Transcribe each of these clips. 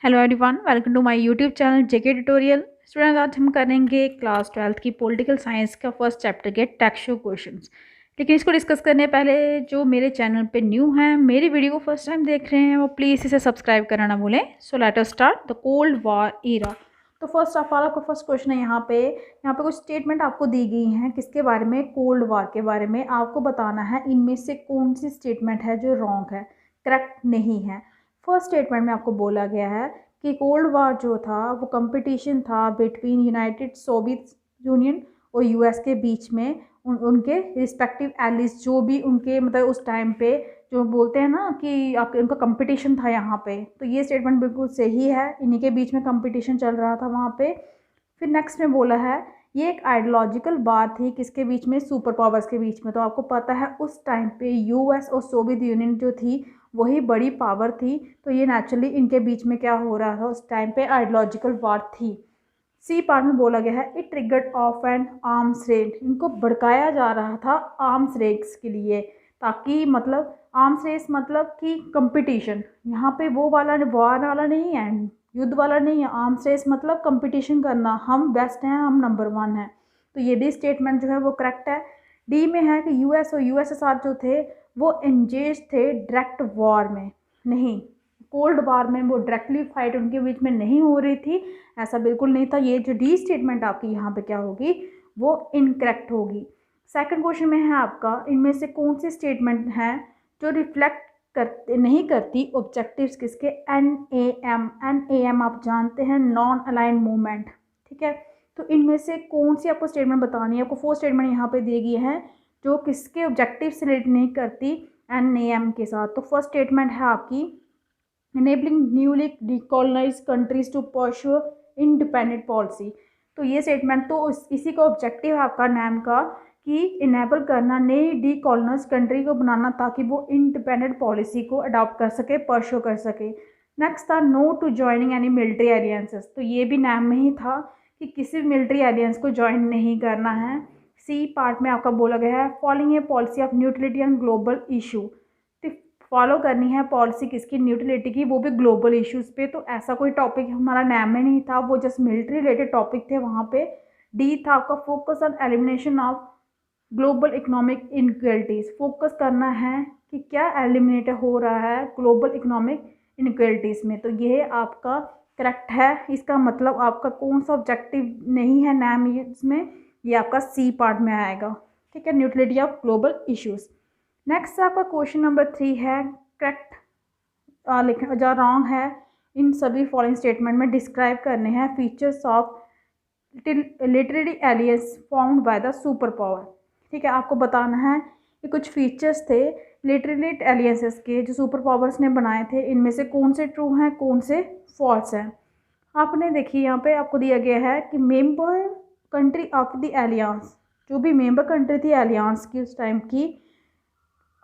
Hello everyone, welcome to my YouTube channel JK tutorial. Students, आज हम करेंगे class 12th की पॉलिटिकल साइंस का फर्स्ट चैप्टर के टेक्सचर क्वेश्चंस। लेकिन इसको डिस्कस करने पहले जो मेरे चैनल पे न्यू हैं, मेरी वीडियो को फर्स्ट टाइम देख रहे हैं, वो प्लीज़ इसे सब्सक्राइब करना ना भूलें। So let us start the cold war era. तो फर्स्ट ऑफ ऑल आपका फर्स्ट क्वेश्चन है यहाँ पे कुछ स्टेटमेंट आपको दी गई हैं किसके बारे में, कोल्ड वॉर के बारे में। आपको बताना है इनमें से कौन सी स्टेटमेंट है जो रॉन्ग है, करेक्ट नहीं है। फर्स्ट स्टेटमेंट में आपको बोला गया है कि कोल्ड वार जो था वो कंपटीशन था बिटवीन यूनाइटेड सोवियत यूनियन और यूएस के बीच में। उनके रिस्पेक्टिव एलिज जो भी उनके मतलब उस टाइम पे जो बोलते हैं ना कि आपके उनका कंपटीशन था यहाँ पे। तो ये स्टेटमेंट बिल्कुल सही है, इन्हीं के बीच में कंपटीशन चल रहा था वहाँ पे। फिर नेक्स्ट में बोला है ये एक आइडियोलॉजिकल बात थी किसके बीच में, सुपर पावर्स के बीच में। तो आपको पता है उस टाइम पे यूएस और सोवियत यूनियन जो थी वही बड़ी पावर थी। तो ये नेचुरली इनके बीच में क्या हो रहा था उस टाइम पे, आइडियोलॉजिकल वार थी। सी पार्ट में बोला गया है it triggered off an arms race. इनको भड़काया जा रहा था आर्म्स रेस के लिए, ताकि मतलब आर्म्स रेस मतलब कि कंपटीशन। यहाँ पे वो वाला वॉर वाला नहीं है, युद्ध वाला नहीं है। आर्म्स रेस मतलब कंपटीशन करना, हम बेस्ट हैं, हम नंबर 1 हैं। तो ये भी स्टेटमेंट जो है वो करेक्ट है। डी में है कि यूएस और यूएसएसआर जो थे वो एंगेज थे डायरेक्ट वॉर में, नहीं कोल्ड वॉर में वो डायरेक्टली फाइट उनके बीच में नहीं हो रही थी, ऐसा बिल्कुल नहीं था। ये जो डी स्टेटमेंट आपकी यहाँ पे क्या होगी, वो इनकरेक्ट होगी। सेकंड क्वेश्चन में है आपका इनमें से कौन सी स्टेटमेंट है जो रिफ्लेक्ट करते नहीं करती ऑब्जेक्टिव्स किसके, एन ए एम आप जानते हैं, नॉन अलाइन मूवमेंट। ठीक है, तो इनमें से कौन सी आपको स्टेटमेंट बतानी है। आपको 4 स्टेटमेंट यहाँ पे दी गई है जो किसके ऑब्जेक्टिव से रिलेट नहीं करती एन के साथ। तो फर्स्ट स्टेटमेंट है आपकी enabling newly decolonized countries to pursue independent policy। तो ये स्टेटमेंट तो इसी का ऑब्जेक्टिव है आपका नाम का कि इनेबल करना, नई डीकॉलोनाइज कंट्री को बनाना ताकि वो इंडिपेंडेंट पॉलिसी को अडॉप्ट कर सके, परस्यू कर सके। नेक्स्ट था no to joining any military alliances. तो ये भी नाम में ही था कि किसी भी मिलिट्री एलियंस को ज्वाइन नहीं करना है। सी पार्ट में आपका बोला गया है following A policy of neutrality and global issue. Follow करनी है पॉलिसी किसकी, न्यूट्रलिटी की, वो भी ग्लोबल इश्यूज पे। तो ऐसा कोई टॉपिक हमारा नाम में नहीं था, वो जस्ट मिलिट्री रिलेटेड टॉपिक थे वहाँ पे। डी था आपका focus on elimination of global economic inequalities. Focus करना है कि क्या एलिमिनेट हो रहा है ग्लोबल इकोनॉमिक इनक्वलिटीज़ में। तो ये आपका करेक्ट है। इसका मतलब आपका कौन सा ऑब्जेक्टिव नहीं है नाम इसमें, ये आपका सी पार्ट में आएगा। ठीक है, neutrality of global issues. Next आपका क्वेश्चन नंबर 3 है करेक्ट लिखना जो रॉन्ग है इन सभी फॉलोइंग स्टेटमेंट में डिस्क्राइब करने हैं features of literary aliens formed by the super power. ठीक है, आपको बताना है कि कुछ फीचर्स थे लिटरेरी एलियंसेस के जो सुपर पावर्स ने बनाए थे, इनमें से कौन से ट्रू हैं कौन से फॉल्स हैं। आपने देखिए यहाँ पे आपको दिया गया है कि member country of the aliens, जो भी मेंबर कंट्री थी एलियंस की उस टाइम की,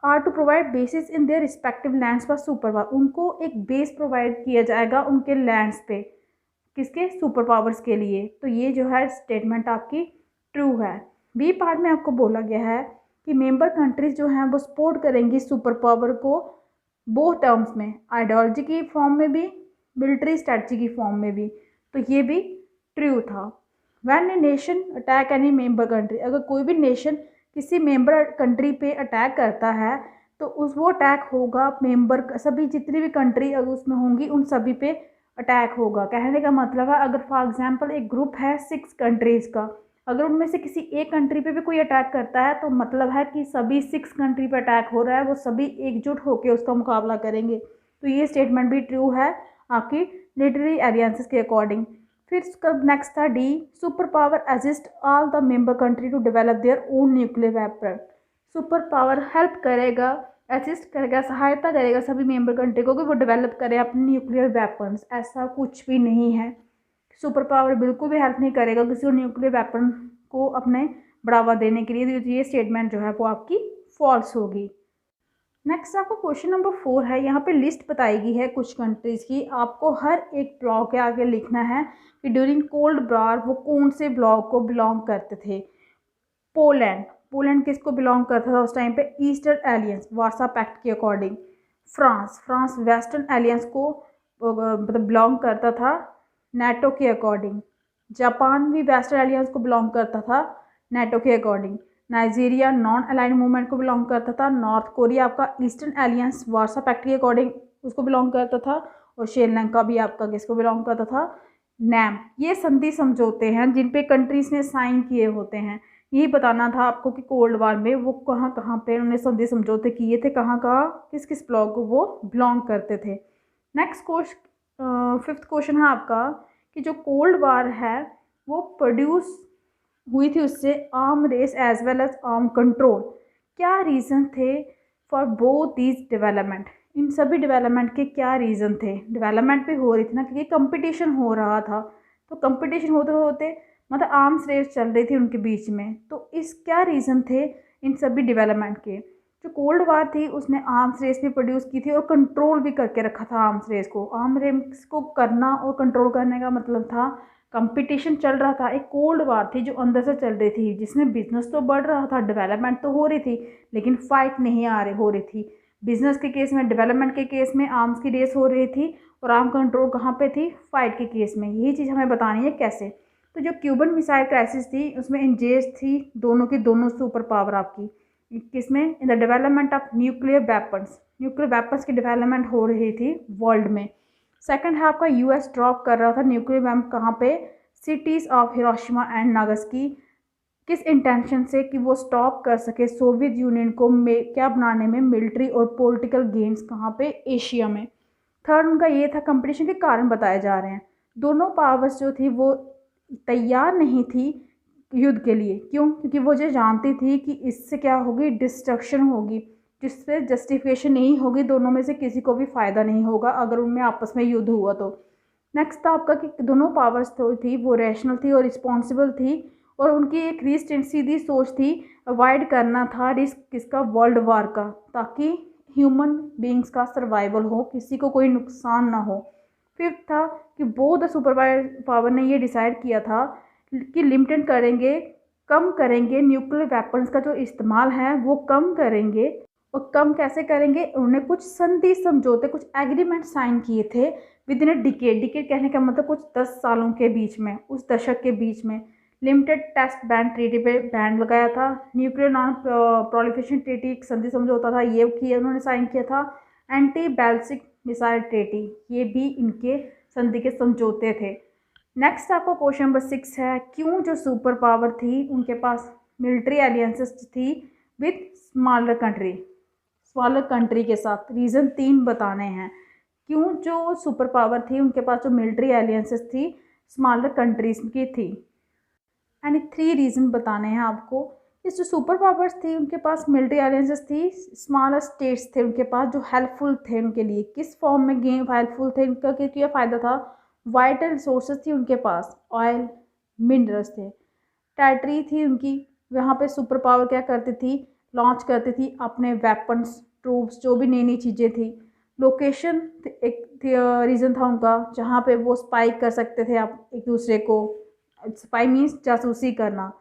are to provide bases in their respective lands for super power. उनको एक बेस प्रोवाइड किया जाएगा उनके लैंड्स पे, किसके, सुपर पावर्स के लिए। तो ये जो है स्टेटमेंट आपकी ट्रू है। बी पार्ट में आपको बोला गया है कि मेंबर कंट्रीज जो हैं वो सपोर्ट करेंगी सुपर पावर को बोथ टर्म्स में, आइडियोलॉजी की फॉर्म में भी, मिलिट्री स्ट्रेटजी की फॉर्म में भी। तो ये भी ट्रू था। When a nation attack any member country, अगर कोई भी नेशन किसी मेंबर कंट्री पे अटैक करता है तो वो अटैक होगा मेंबर सभी जितनी भी कंट्री अगर उसमें होंगी उन सभी पे अटैक होगा। कहने का मतलब है अगर फॉर एग्जांपल एक ग्रुप है 6 कंट्रीज़ का, अगर उनमें से किसी एक कंट्री पे भी कोई अटैक करता है तो मतलब है कि सभी 6 कंट्री पे अटैक हो रहा है, वो सभी एकजुट होकर उसका मुकाबला करेंगे। तो ये स्टेटमेंट भी ट्रू है आपकी लिटरेरी एलियंसेस के अकॉर्डिंग। फिर उसका नेक्स्ट था D, super power assist all the member country to develop their own nuclear weapon. Super power help करेगा, असिस्ट करेगा, सहायता करेगा सभी मेंबर कंट्री को कि वो डेवलप करें अपने न्यूक्लियर वेपन्स। ऐसा कुछ भी नहीं है, सुपर पावर बिल्कुल भी हेल्प नहीं करेगा किसी न्यूक्लियर वेपन को अपने बढ़ावा देने के लिए। तो ये स्टेटमेंट जो है वो आपकी फॉल्स होगी। नेक्स्ट आपको क्वेश्चन नंबर 4 है, यहाँ पे लिस्ट बताई गई है कुछ कंट्रीज़ की। आपको हर एक ब्लॉक के आगे लिखना है कि ड्यूरिंग कोल्ड वॉर वो कौन से ब्लॉक को बिलोंग करते थे। पोलैंड, पोलैंड किसको बिलोंग करता था उस टाइम पे, ईस्टर्न एलियंस वार्सा पैक्ट के according. France, France western aliens को मतलब बिलोंग करता था नाटो के अकॉर्डिंग। जापान भी वेस्टर्न एलियंस को बिलोंग करता था नाटो के according. Nigeria non aligned movement को बिलोंग करता था। नॉर्थ कोरिया आपका ईस्टर्न एलियंस वार्सा पैक्ट के अकॉर्डिंग उसको बिलोंग करता था। और श्रीलंका भी आपका किसको बिलोंग करता था, नैम। ये संधि समझौते हैं जिन पे कंट्रीज ने साइन किए होते हैं। यही बताना था आपको कि कोल्ड वार में वो कहाँ कहाँ पे उन्होंने संधि समझौते किए थे, कहाँ कहाँ किस किस ब्लॉक को वो बिलोंग करते थे। नेक्स्ट क्वेश्चन, फिफ्थ क्वेश्चन है आपका कि जो कोल्ड वार है वो प्रोड्यूस हुई थी उससे arm race as well as arm control. क्या रीज़न थे फॉर बोथ दीज डेवलपमेंट, इन सभी डेवलपमेंट के क्या रीज़न थे। डेवलपमेंट भी हो रही थी ना, क्योंकि कंपटीशन हो रहा था, तो कंपटीशन होते होते मतलब आर्म्स रेस चल रही थी उनके बीच में। तो इस क्या रीज़न थे इन सभी डेवलपमेंट के। जो कोल्ड वार थी उसने आर्म्स रेस भी प्रोड्यूस की थी और कंट्रोल भी करके रखा था आर्म्स रेस को। आर्म रेस को करना और कंट्रोल करने का मतलब था कंपटीशन चल रहा था, एक कोल्ड वार थी जो अंदर से चल रही थी, जिसमें बिजनेस तो बढ़ रहा था, डेवलपमेंट तो हो रही थी, लेकिन फाइट नहीं हो रही थी। बिजनेस के केस में, डेवलपमेंट के केस में आर्म्स की रेस हो रही थी और आर्म कंट्रोल कहाँ पे थी, फाइट के केस में। यही चीज़ हमें बतानी है कैसे। तो जो क्यूबन मिसाइल क्राइसिस थी उसमें इंगेज थी दोनों की दोनों सुपर पावर आपकी, किसमें, in the development of nuclear weapons. Nuclear weapons की डेवलपमेंट हो रही थी वर्ल्ड में। सेकंड है आपका यूएस ड्रॉप कर रहा था न्यूक्लियर बम कहाँ पे, cities of Hiroshima and Nagasaki. किस इंटेंशन से, कि वो स्टॉप कर सके सोवियत यूनियन को क्या बनाने में, मिलिट्री और पॉलिटिकल गेम्स कहाँ पे, एशिया में। थर्ड उनका ये था, कंपटीशन के कारण बताए जा रहे हैं। दोनों पावर्स जो थी वो तैयार नहीं थी युद्ध के लिए। क्यों? क्योंकि वो जो जानती थी कि इससे क्या होगी, डिस्ट्रक्शन होगी, जिससे जस्टिफिकेशन नहीं होगी, दोनों में से किसी को भी फ़ायदा नहीं होगा अगर उनमें आपस में युद्ध हुआ तो। नेक्स्ट था आपका कि दोनों पावर्स थी वो रैशनल थी और रिस्पॉन्सिबल थी, और उनकी एक सीधी सोच थी, अवॉइड करना था रिस्क किसका, वर्ल्ड वार का, ताकि ह्यूमन बींग्स का सर्वाइवल हो, किसी को कोई नुकसान ना हो। फिफ्थ था कि बोथ द सुपर पावर ने ये डिसाइड किया था कि लिमिटेड करेंगे, कम करेंगे न्यूक्लियर वेपन्स का जो इस्तेमाल है वो कम करेंगे। और कम कैसे करेंगे, उन्होंने कुछ संधि समझौते, कुछ एग्रीमेंट साइन किए थे with in a decade. Decade कहने का मतलब कुछ 10 सालों के बीच में, उस दशक के बीच में। लिमिटेड टेस्ट बैन ट्रीटी पे बैन लगाया था। न्यूक्लियर नॉन प्रोलिफरेशन ट्रीटी एक संधि समझौता था, ये किया उन्होंने साइन किया था। एंटी बैलिस्टिक मिसाइल ट्रीटी, ये भी इनके संधि के समझौते थे। नेक्स्ट आपका क्वेश्चन नंबर 6 है, क्यों जो सुपर पावर थी उनके पास मिलिट्री एलियंसेस थी विथ स्मॉलर कंट्री के साथ। रीज़न 3 बताने हैं क्यों जो सुपर पावर थी उनके पास जो मिलिट्री एलियंसेस थी स्मॉलर कंट्रीज की थी। एंड 3 रीज़न बताने हैं आपको। इस जो सुपर पावर्स थी उनके पास मिलिट्री एलियंसेस थी, स्मॉलर स्टेट्स थे उनके पास जो हेल्पफुल थे उनके लिए। किस फॉर्म में गेम हेल्पफुल थे, उनका क्या फ़ायदा था, वाइटल रिसोर्सेज थी उनके पास, ऑयल मिनरल्स थे। टेरिटरी थी उनकी, वहाँ पे सुपर पावर क्या करती थी, लॉन्च करती थी अपने वेपन्स, ट्रूप्स, जो भी नई नई चीज़ें थी। लोकेशन एक रीज़न था उनका जहाँ पे वो स्पाई कर सकते थे आप एक दूसरे को, स्पाई मीन्स जासूसी करना।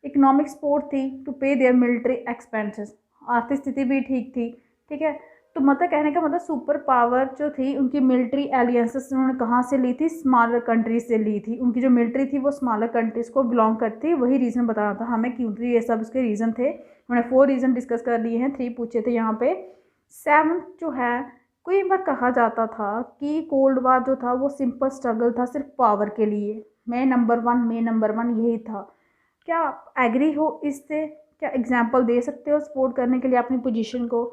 इकोनॉमिक सपोर्ट थी टू पे देयर मिलिट्री एक्सपेंसेस, आर्थिक स्थिति भी ठीक थी। ठीक है, तो मतलब कहने का मतलब सुपर पावर जो थी उनकी मिलिट्री एलियंसेस उन्होंने कहाँ से ली थी, स्मॉलर कंट्रीज से ली थी। उनकी जो मिलिट्री थी वो स्मॉलर कंट्रीज को बिलोंग करती थी। वही रीज़न बताना था हमें क्यों थी, ये सब उसके रीज़न थे। उन्होंने 4 रीज़न डिस्कस कर लिए हैं, 3 पूछे थे यहाँ पे। 7 जो है, कई बार कहा जाता था कि कोल्ड वार जो था वो सिंपल स्ट्रगल था सिर्फ पावर के लिए, मैं नंबर वन यही था। क्या आप एग्री हो इससे, क्या एग्जाम्पल दे सकते हो सपोर्ट करने के लिए अपनी पोजीशन को।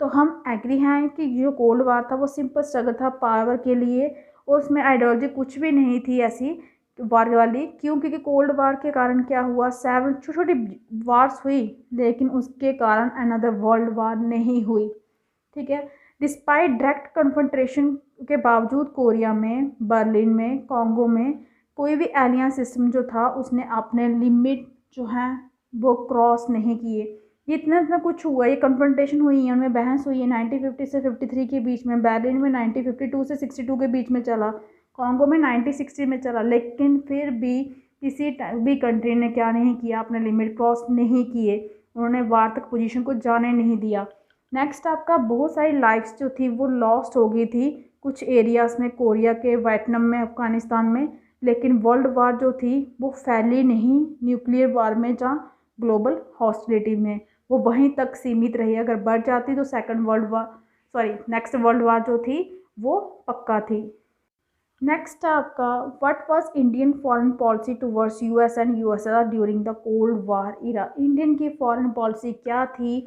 तो हम एग्री हैं कि जो कोल्ड वार था वो सिंपल स्ट्रगल था पावर के लिए, और उसमें आइडियोलॉजी कुछ भी नहीं थी ऐसी वार वाली। क्यों? क्योंकि कोल्ड वार के कारण क्या हुआ, 7 छोटी छोटी वार्स हुई, लेकिन उसके कारण अनदर वर्ल्ड वार नहीं हुई। ठीक है, डिस्पाइट डायरेक्ट कन्फ्रंटेशन के बावजूद कोरिया में, बर्लिन में, कॉन्गो में कोई भी एलियन सिस्टम जो था उसने अपने लिमिट जो है वो क्रॉस नहीं किए। ये इतना इतना कुछ हुआ, ये कन्फ्रंटेशन हुई है, उनमें बहस हुई है 1950 से 53 के बीच में, बर्लिन में 1952 से 62 के बीच में चला, कॉन्गो में 1960 में चला, लेकिन फिर भी किसी भी कंट्री ने क्या नहीं किया, अपने लिमिट क्रॉस नहीं किए, उन्होंने वार तक पोजीशन को जाने नहीं दिया। नेक्स्ट आपका बहुत सारी लाइफ्स जो थी वो लॉस्ट हो गई थी कुछ एरियाज़ में, कोरिया के, वियतनाम में, अफ़गानिस्तान में, लेकिन वर्ल्ड वार जो थी वो फैली नहीं न्यूक्लियर वार में, जहाँ ग्लोबल हॉस्टिलिटी में, वो वहीं तक सीमित रही। अगर बढ़ जाती तो नेक्स्ट वर्ल्ड वार जो थी वो पक्का थी। नेक्स्ट है आपका, what was Indian foreign policy towards US and USSR during the cold war era. Indian की फॉरेन पॉलिसी क्या थी,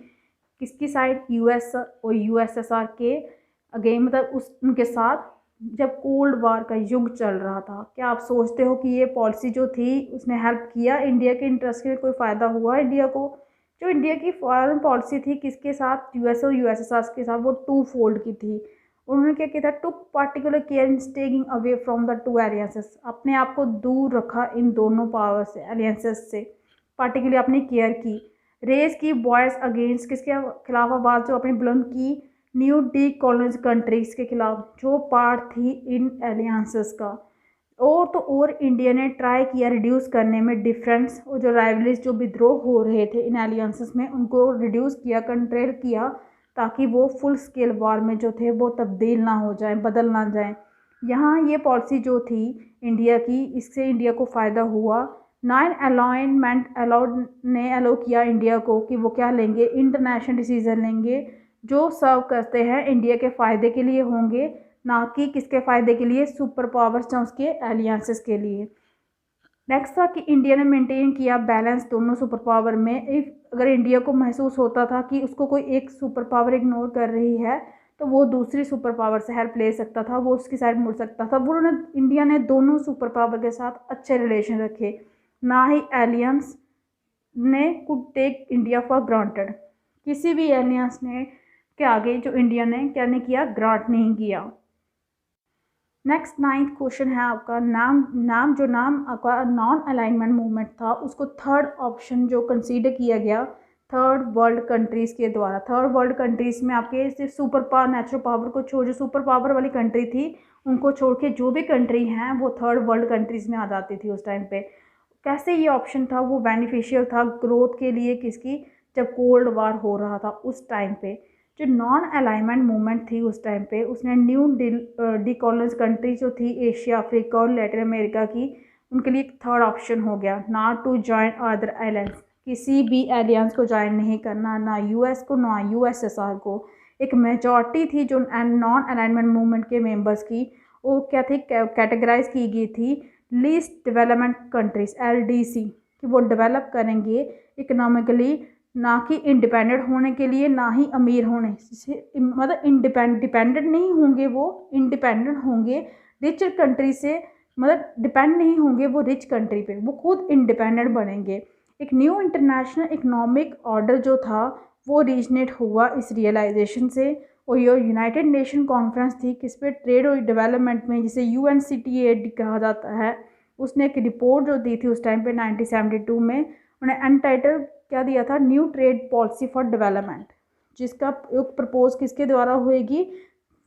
किसकी साइड, यूएस और यूएसएसआर के अगेन, मतलब उनके साथ, जब कोल्ड वार का युग चल रहा था। क्या आप सोचते हो कि ये पॉलिसी जो थी उसने हेल्प किया इंडिया के इंटरेस्ट के, कोई फ़ायदा हुआ इंडिया को? जो इंडिया की फॉरेन पॉलिसी थी किसके साथ, यूएस और यूएसएसआर के साथ, वो टू फोल्ड की थी। उन्होंने क्या किया था, took particular care in staying away from the two alliances, अपने आप को दूर रखा इन दोनों पावर से, एलियंसेस से, पार्टिकुलरली अपनी केयर की। रेज की वॉइस अगेंस्ट, किसके खिलाफ आवाज़ जो अपनी बुलंद की, न्यू डी कॉलोनाइज कंट्रीज़ के खिलाफ जो पार्ट थी इन एलियंसेस का। और इंडिया ने ट्राई किया रिड्यूस करने में डिफरेंस, और जो राइवलीज, जो विद्रोह हो रहे थे इन एलियंसेस में, उनको रिड्यूस किया, कंट्रोल किया, ताकि वो फुल स्केल वार में जो थे वो तब्दील ना हो जाए, बदल ना जाए। यहाँ ये पॉलिसी जो थी इंडिया की, इससे इंडिया को फ़ायदा हुआ। 9 अलाइनमेंट अलाउ किया इंडिया को कि वो क्या लेंगे, इंटरनेशनल डिसीजन लेंगे जो सर्व करते हैं इंडिया के फ़ायदे के लिए होंगे, ना कि किसके फ़ायदे के लिए, सुपर पावर्स या उसके एलियंसेस के लिए। नेक्स्ट था कि इंडिया ने मेंटेन किया बैलेंस दोनों सुपर पावर में। अगर इंडिया को महसूस होता था कि उसको कोई एक सुपर पावर इग्नोर कर रही है, तो वो दूसरी सुपर पावर से हेल्प ले सकता था, वो उसकी साइड मुड़ सकता था। वो इंडिया ने दोनों सुपर पावर के साथ अच्छे रिलेशन रखे, ना ही एलियंस ने could take India for granted. किसी भी एलियंस ने के आगे जो इंडिया ने क्या नहीं किया, ग्रांट नहीं किया। नेक्स्ट 9th क्वेश्चन है आपका, नाम आपका नॉन अलाइनमेंट मूवमेंट था, उसको थर्ड ऑप्शन जो कंसीडर किया गया थर्ड वर्ल्ड कंट्रीज़ के द्वारा। थर्ड वर्ल्ड कंट्रीज़ में आपके सिर्फ सुपर पावर, नेचुरल पावर को छोड़, जो सुपर पावर वाली कंट्री थी उनको छोड़ के जो भी कंट्री हैं वो थर्ड वर्ल्ड कंट्रीज़ में आ जाती थी उस टाइम पे। कैसे ये ऑप्शन था, वो बेनिफिशियल था ग्रोथ के लिए, किसकी, जब कोल्ड वार हो रहा था उस टाइम पे। जो नॉन अलाइनमेंट मूवमेंट थी उस टाइम पे, उसने न्यू डीकॉलोनाइज कंट्री जो थी एशिया, अफ्रीका और लैटिन अमेरिका की, उनके लिए थर्ड ऑप्शन हो गया, not to join other alliances, किसी भी एलियंस को ज्वाइन नहीं करना, ना यूएस को ना यूएसएसआर को। एक मेजॉरिटी थी जो नॉन अलाइनमेंट मूवमेंट के मेंबर्स की, वो क्या थी, कैटेगराइज की गई थी लीस्ट डेवलपमेंट कंट्रीज, एलडीसी, कि वो डेवलप करेंगे इकोनॉमिकली, ना कि इंडिपेंडेंट होने के लिए, ना ही अमीर होने से, मतलब डिपेंडेंट नहीं होंगे, वो इंडिपेंडेंट होंगे रिच कंट्री से, मतलब डिपेंड नहीं होंगे वो रिच कंट्री पे, वो खुद इंडिपेंडेंट बनेंगे। एक न्यू इंटरनेशनल इकोनॉमिक ऑर्डर जो था वो रीजनेट हुआ इस रियलाइजेशन से। और ये यूनाइटेड नेशन कॉन्फ्रेंस थी किस पे, ट्रेड और डेवलपमेंट में, जिसे UNCTAD कहा जाता है, उसने एक रिपोर्ट जो दी थी उस टाइम पे 1972 में, उन्हें अनटाइटल क्या दिया था, new trade policy for development, जिसका प्रपोज किसके द्वारा होएगी,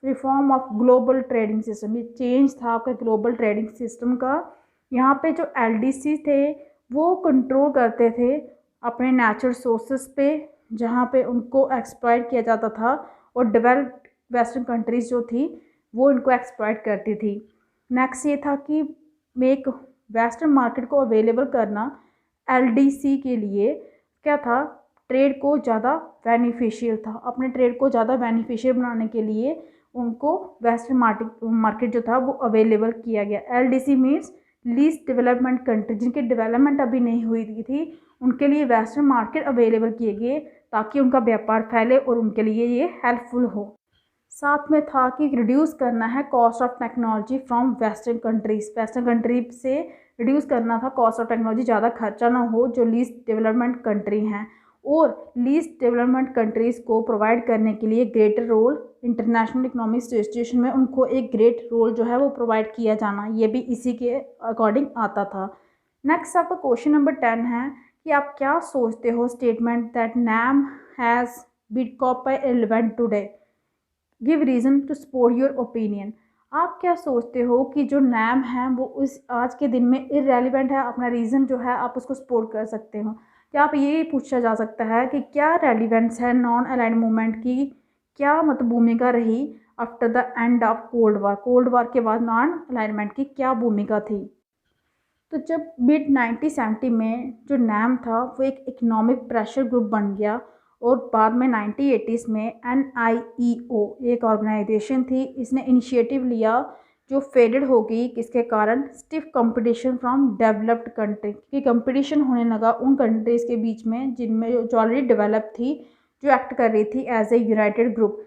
reform of global trading system. ये चेंज था आपका ग्लोबल ट्रेडिंग सिस्टम का। यहाँ पे जो LDC थे वो कंट्रोल करते थे अपने नेचुरल सोर्सेस पे, जहाँ पे उनको एक्सप्लॉइट किया जाता था, और डेवलप्ड वेस्टर्न कंट्रीज़ जो थी वो इनको एक्सप्लॉइट करती थी। नेक्स्ट ये था कि मेक वेस्टर्न मार्केट को अवेलेबल करना LDC के लिए क्या था, ट्रेड को ज़्यादा बेनिफिशियल था। अपने ट्रेड को ज़्यादा बेनिफिशियल बनाने के लिए उनको वेस्टर्न मार्केट जो था वो अवेलेबल किया गया। LDC means least development country, जिनकी डेवलपमेंट अभी नहीं हुई थी, उनके लिए वेस्टर्न मार्केट अवेलेबल किए गए ताकि उनका व्यापार फैले और उनके लिए ये हेल्पफुल हो। साथ में था कि रिड्यूस करना है cost of technology from western countries, western country से रिड्यूस करना था कॉस्ट ऑफ टेक्नोलॉजी, ज़्यादा खर्चा ना हो जो लीस्ट डेवलपमेंट कंट्री हैं, और लीस्ट डेवलपमेंट कंट्रीज़ को प्रोवाइड करने के लिए greater role international economic situation में, उनको एक ग्रेट रोल जो है वो प्रोवाइड किया जाना, ये भी इसी के अकॉर्डिंग आता था। नेक्स्ट आपका क्वेश्चन नंबर 10 है कि आप क्या सोचते हो, स्टेटमेंट दैट NAM हैज़ बीट कॉपर irrelevant today, give reason to support your opinion. आप क्या सोचते हो कि जो NAM है वो उस आज के दिन में इररेलेवेंट है, अपना रीज़न जो है आप उसको सपोर्ट कर सकते हो। क्या आप ये पूछा जा सकता है कि क्या रेलिवेंस है नॉन अलाइंड मूवमेंट की, क्या मतलब भूमिका रही after the end of cold war. Cold war के बाद नॉन अलाइनमेंट की क्या भूमिका थी? तो जब मिड 1970 में जो नैम था वो एक इकोनॉमिक प्रेशर ग्रुप बन गया, और बाद में 1980s में NIEO एक ऑर्गेनाइजेशन थी, इसने इनिशिएटिव लिया जो फेडेड हो गई। किसके कारण? Stiff competition from developed country, कि कंपटीशन होने लगा उन कंट्रीज़ के बीच में जिनमें जो ऑलरेडी डेवलप थी, जो एक्ट कर रही थी एज ए यूनाइटेड ग्रुप।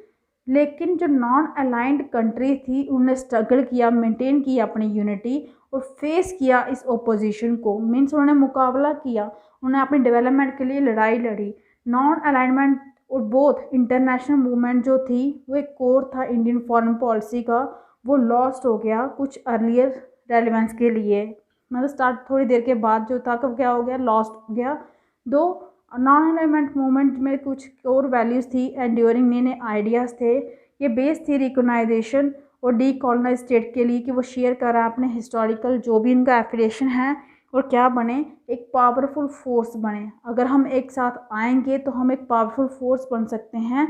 लेकिन जो नॉन अलाइंड कंट्री थी उन्होंने स्ट्रगल किया, मेंटेन किया अपनी यूनिटी और फेस किया इस ओपोजिशन को। मीन्स उन्होंने मुकाबला किया, उन्होंने अपनी डेवलपमेंट के लिए लड़ाई लड़ी। नॉन अलाइनमेंट और बोथ इंटरनेशनल मूवमेंट जो थी वो एक कोर था इंडियन फॉरेन पॉलिसी का, वो लॉस्ट हो गया कुछ अर्लियर रेलिवेंस के लिए। मतलब स्टार्ट थोड़ी देर के बाद जो था कब क्या हो गया, लॉस्ट हो गया। दो नॉन अलाइनमेंट मूवमेंट में कुछ और वैल्यूज़ थी, एंड्योरिंग नए नए आइडियाज़ थे। ये बेस थी रिकोगनाइजेशन और डीकॉलोनाइज स्टेट के लिए कि वो शेयर कर रहा है अपने हिस्टोरिकल जो भी इनका एफिलिएशन है, और क्या बने, एक पावरफुल फोर्स बने। अगर हम एक साथ आएंगे तो हम एक पावरफुल फोर्स बन सकते हैं,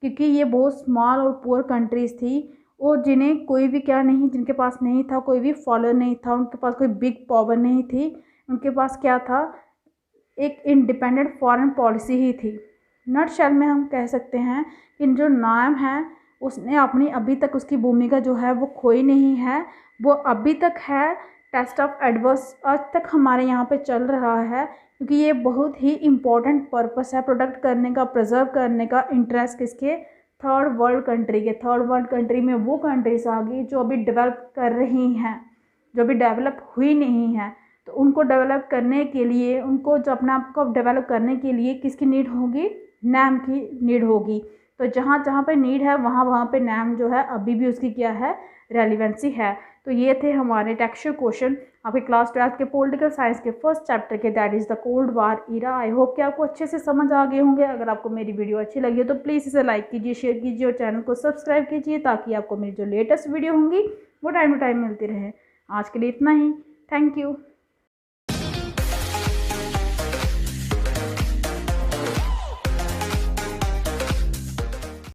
क्योंकि ये बहुत स्मॉल और पुअर कंट्रीज़ थी और जिन्हें कोई भी क्या नहीं, जिनके पास नहीं था कोई भी फॉलोअर नहीं था, उनके पास कोई बिग पावर नहीं थी, उनके पास क्या था, एक इंडिपेंडेंट फॉरेन पॉलिसी ही थी। नटशेल में हम कह सकते हैं कि जो नाम है उसने अपनी अभी तक उसकी भूमिका जो है वो खोई नहीं है, वो अभी तक है। टेस्ट ऑफ एडवर्स आज तक हमारे यहाँ पे चल रहा है, क्योंकि ये बहुत ही इम्पोर्टेंट पर्पस है प्रोटेक्ट करने का, प्रिजर्व करने का। इंटरेस्ट किसके? थर्ड वर्ल्ड कंट्री के। थर्ड वर्ल्ड कंट्री में वो कंट्रीज आ गई जो अभी डेवलप कर रही हैं, जो अभी डेवलप हुई नहीं है। तो उनको डेवलप करने के लिए, उनको जो अपने आप को डेवलप करने के लिए किसकी नीड होगी? नैम की नीड होगी। तो जहाँ जहाँ पे नीड है वहाँ वहाँ पे नैम जो है अभी भी उसकी क्या है, रेलिवेंसी है। तो ये थे हमारे टेक्सचर क्वेश्चन आपके क्लास 12th के पॉलिटिकल साइंस के फर्स्ट चैप्टर के, that is the cold war era. I hope कि आपको अच्छे से समझ आ गए होंगे। अगर आपको मेरी वीडियो अच्छी लगी हो तो प्लीज़ इसे लाइक कीजिए, शेयर कीजिए और चैनल को सब्सक्राइब कीजिए, ताकि आपको मेरी जो लेटेस्ट वीडियो होंगी वो टाइम टू टाइम मिलती रहे। आज के लिए इतना ही। Thank you.